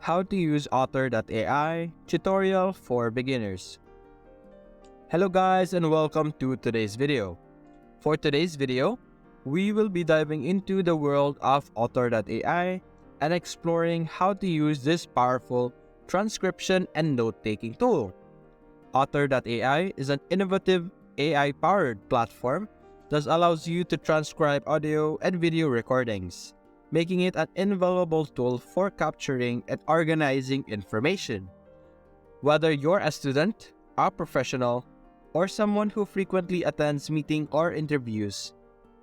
How to use Otter.ai tutorial for beginners. Hello guys and welcome to today's video. For today's video, we will be diving into the world of Otter.ai and exploring how to use this powerful transcription and note-taking tool. Otter.ai is an innovative AI-powered platform that allows you to transcribe audio and video recordings, making it an invaluable tool for capturing and organizing information. Whether you're a student, a professional, or someone who frequently attends meetings or interviews,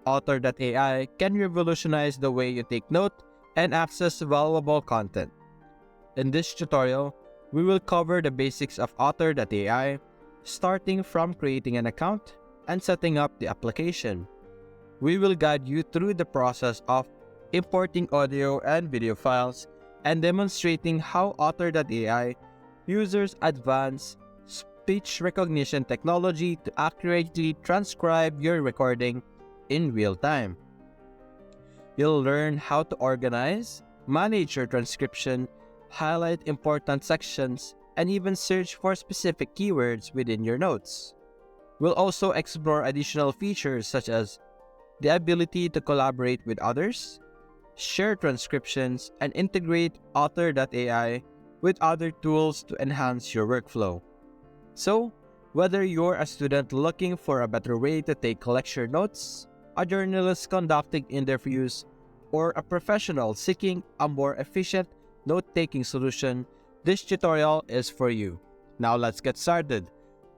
Otter.ai can revolutionize the way you take note and access valuable content. In this tutorial, we will cover the basics of Otter.ai, starting from creating an account and setting up the application. We will guide you through the process of importing audio and video files and demonstrating how Otter.ai uses advanced speech recognition technology to accurately transcribe your recording in real time. You'll learn how to organize, manage your transcription, highlight important sections, and even search for specific keywords within your notes. We'll also explore additional features such as the ability to collaborate with others, share transcriptions, and integrate Otter.ai with other tools to enhance your workflow. So, whether you're a student looking for a better way to take lecture notes, a journalist conducting interviews, or a professional seeking a more efficient note-taking solution, this tutorial is for you. Now let's get started.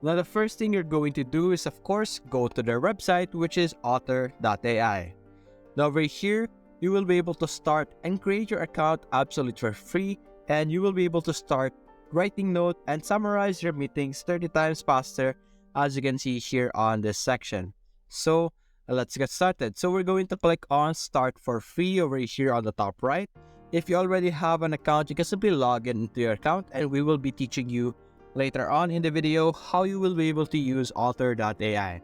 Now the first thing you're going to do is of course go to their website, which is Otter.ai. Now over here, you will be able to start and create your account absolutely for free, and you will be able to start writing notes and summarize your meetings 30 times faster, as you can see here on this section. So let's get started. So we're going to click on start for free over here on the top right. If you already have an account, you can simply log into your account, and we will be teaching you later on in the video how you will be able to use Otter.ai.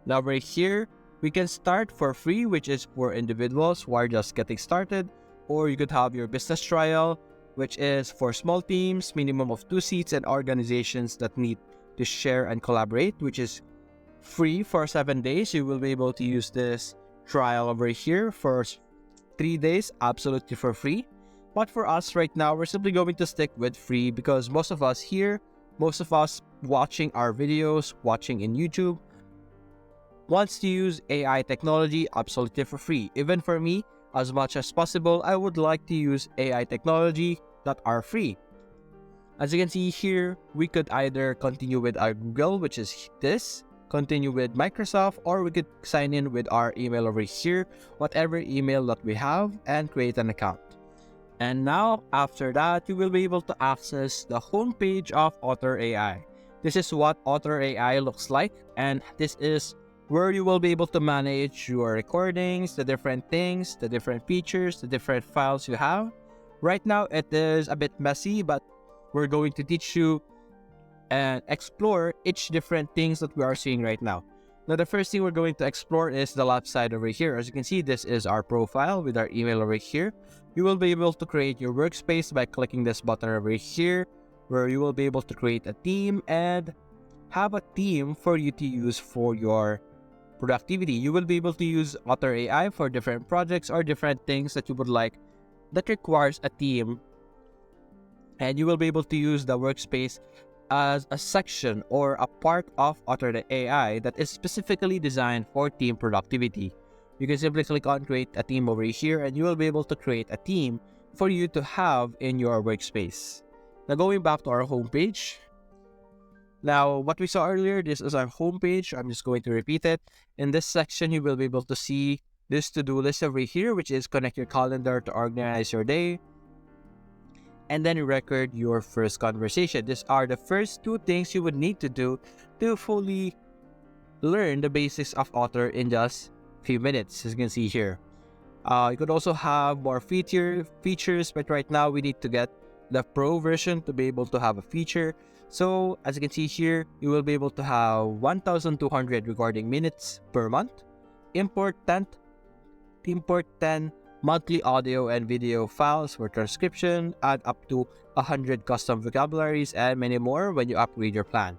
Now over here, we can start for free, which is for individuals who are just getting started, or you could have your business trial, which is for small teams, minimum of 2 seats, and organizations that need to share and collaborate, which is free for 7 days. You will be able to use this trial over here for 3 days absolutely for free. But for us right now, we're simply going to stick with free because most of us here, most of us watching our videos, watching in YouTube, wants to use AI technology absolutely for free. Even for me, as much as possible, I would like to use AI technology that are free. As you can see here, we could either continue with our Google, which is this, continue with Microsoft, or we could sign in with our email over here, whatever email that we have, and create an account. And now, after that, you will be able to access the homepage of Otter.ai. This is what Otter.ai looks like, and this is where you will be able to manage your recordings, the different things, the different features, the different files you have. Right now, it is a bit messy, but we're going to teach you and explore each different things that we are seeing right now. Now, the first thing we're going to explore is the left side over here. As you can see, this is our profile with our email over here. You will be able to create your workspace by clicking this button over here, where you will be able to create a theme and have a theme for you to use for your productivity. You will be able to use Otter.ai for different projects or different things that you would like that requires a theme, and you will be able to use the workspace as a section or a part of Otter.ai that is specifically designed for team productivity. You can simply click on create a theme over here, and you will be able to create a theme for you to have in your workspace. Now going back to our homepage. Now what we saw earlier, this is our homepage. I'm just going to repeat it. In this section, you will be able to see this to-do list over here, which is connect your calendar to organize your day, and then record your first conversation. These are the first 2 things you would need to do to fully learn the basics of Otter in just a few minutes, as you can see here. You could also have more features, but right now we need to get the Pro version to be able to have a feature. So as you can see here, you will be able to have 1,200 recording minutes per month, import 10 monthly audio and video files for transcription, add up to 100 custom vocabularies, and many more when you upgrade your plan.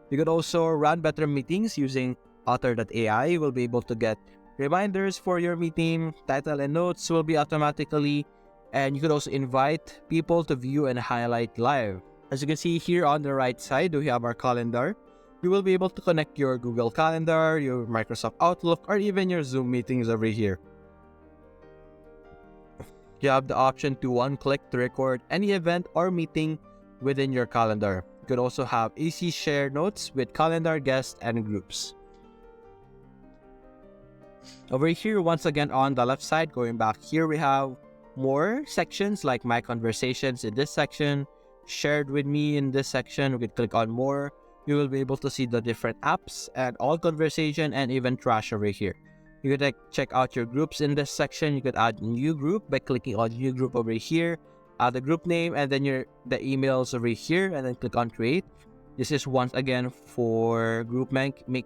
You could also run better meetings using Otter.ai. You will be able to get reminders for your meeting, title and notes will be automatically, and you could also invite people to view and highlight live. As you can see here on the right side, we have our calendar. You will be able to connect your Google Calendar, your Microsoft Outlook, or even your Zoom meetings over here. You have the option to one-click to record any event or meeting within your calendar. You could also have easy share notes with calendar, guests, and groups. Over here, once again on the left side, going back here, we have more sections like my conversations in this section, shared with me in this section. We can click on more. You will be able to see the different apps and all conversation and even trash over here. You could check out your groups in this section. You could add new group by clicking on new group over here, add the group name, and then the emails over here, and then click on create. This is once again for group making.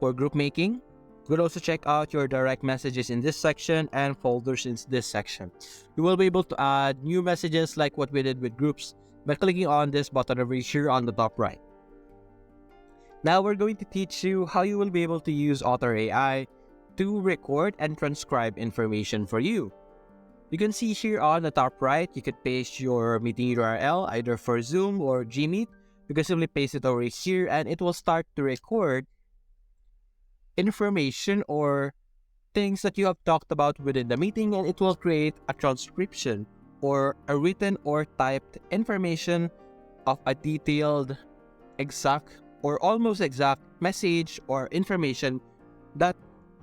You could also check out your direct messages in this section and folders in this section. You will be able to add new messages like what we did with groups by clicking on this button over here on the top right. Now we're going to teach you how you will be able to use Otter.ai to record and transcribe information for you. You can see here on the top right, you could paste your meeting URL either for Zoom or Gmeet. You can simply paste it over here and it will start to record information or things that you have talked about within the meeting, and it will create a transcription or a written or typed information of a detailed, exact, or almost exact message or information that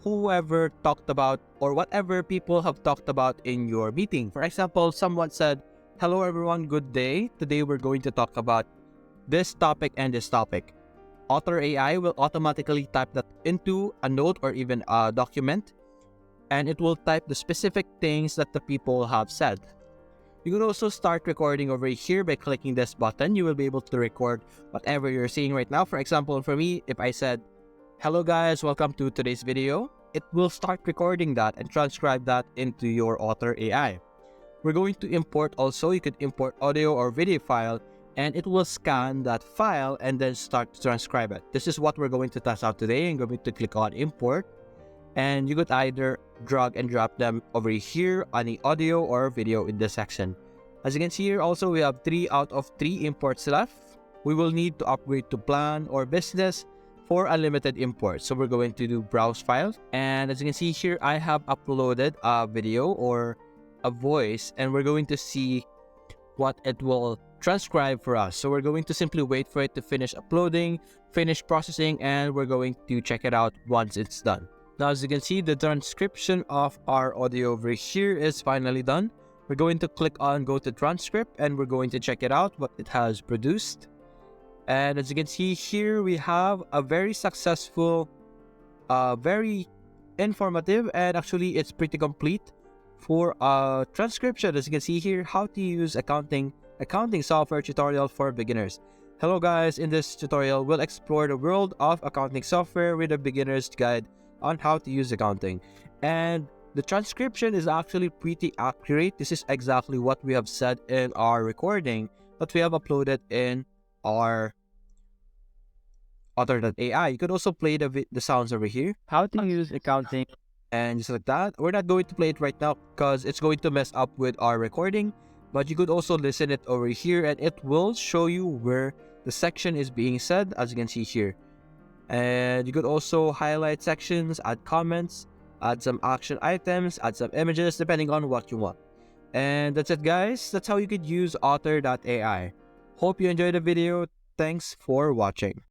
whoever talked about or whatever people have talked about in your meeting. For example, someone said, "Hello everyone, good day. Today we're going to talk about this topic and this topic." Otter.ai will automatically type that into a note or even a document, and it will type the specific things that the people have said. You can also start recording over here by clicking this button. You will be able to record whatever you're seeing right now. For example, for me, if I said, "Hello guys, welcome to today's video," it will start recording that and transcribe that into your Otter.ai. We're going to import also. You could import audio or video file, and it will scan that file and then start to transcribe it. This is what we're going to test out today. I'm going to click on import, and you could either drag and drop them over here on the audio or video in this section. As you can see here also, we have 3 out of 3 imports left. We will need to upgrade to plan or business for unlimited imports. So we're going to do browse files, and as you can see here, I have uploaded a video or a voice, and we're going to see what it will transcribe for us. So we're going to simply wait for it to finish uploading, finish processing, and we're going to check it out once it's done. Now, as you can see, the transcription of our audio over here is finally done. We're going to click on go to transcript, and we're going to check it out, what it has produced. And as you can see here, we have a very successful, very informative, and actually it's pretty complete for a transcription. As you can see here, how to use accounting software tutorial for beginners. Hello guys, in this tutorial, we'll explore the world of accounting software with a beginner's guide on how to use accounting. And the transcription is actually pretty accurate. This is exactly what we have said in our recording that we have uploaded in our Otter.ai. You could also play the sounds over here. How to use accounting, and just like that. We're not going to play it right now because it's going to mess up with our recording, but you could also listen it over here, and it will show you where the section is being said, as you can see here. And you could also highlight sections, add comments, add some action items, add some images, depending on what you want. And that's it guys. That's how you could use Otter.ai. Hope you enjoyed the video. Thanks for watching.